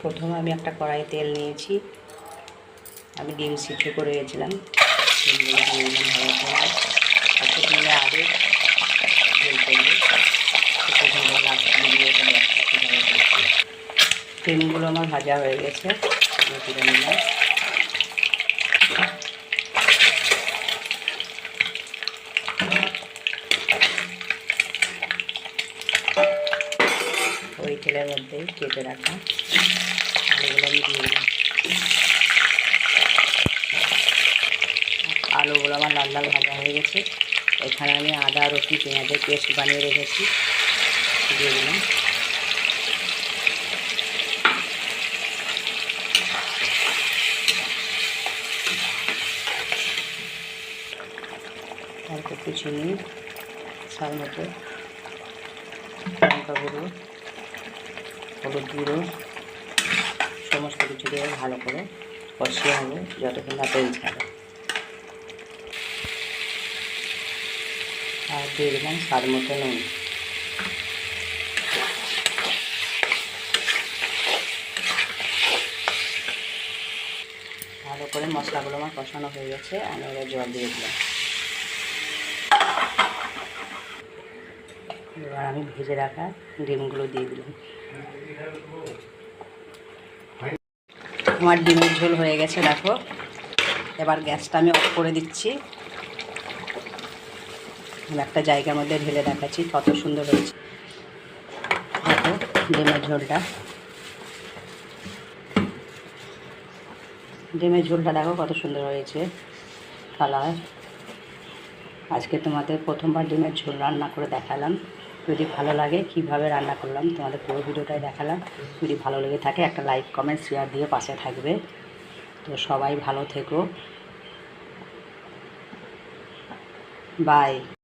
প্রথমে আমি একটা কড়াই তেল নিয়েছি, আমি ডিম সিদ্ধ করে গেছিলাম, ডিমগুলো দিয়ে দিলাম ভালো করে, তারপর দিয়ে আলু ঝোল করবো, ডিমগুলো আমার ভাজা হয়ে গেছে, আমি তুলে নিলাম। ওই তেলের মধ্যেই কেটে রাখা আলুগুলো আমি দিয়ে দিলাম। আলুগুলো আমার লাল লাল ভাজা হয়ে গেছে। এখানে আমি আদা রসুন পেঁয়াজের পেস্ট বানিয়ে রেখেছি, দিয়ে দিলাম। অল্প একটু চিনি, স্বাদ মতো লঙ্কা গুঁড়ো, হলুদ গুঁড়ো, সমস্ত কিছু দিয়ে ভালো করে কষিয়ে হবে যতক্ষণ না তেল ছাড়ে। আর দিয়ে দিলাম স্বাদ মতো নুন। ভালো করে মশলাগুলো আমার কষানো হয়ে গেছে, আমি এবার জল দিয়ে দিলাম। এবার আমি ভেজে রাখা ডিমগুলো দিয়ে দিলাম। আমার ডিমের ঝোল হয়ে গেছে দেখো। এবার গ্যাসটা আমি অফ করে দিচ্ছি। আমি একটা জায়গার মধ্যে ঢেলে দেখাচ্ছি কত সুন্দর হয়েছে দেখো ডিমের ঝোলটা। ডিমের ঝোলটা দেখো কত সুন্দর হয়েছে কালার। আজকে তোমাদের প্রথমবার ডিমের ঝোল রান্না করে দেখালাম। যদি ভালো লাগে কিভাবে রান্না করলাম তোমাদের পুরো ভিডিওটাই দেখালাম। যদি ভালো লেগে থাকে একটা লাইক কমেন্ট শেয়ার দিয়ে পাশে থাকবে। তো সবাই ভালো থেকো, বাই।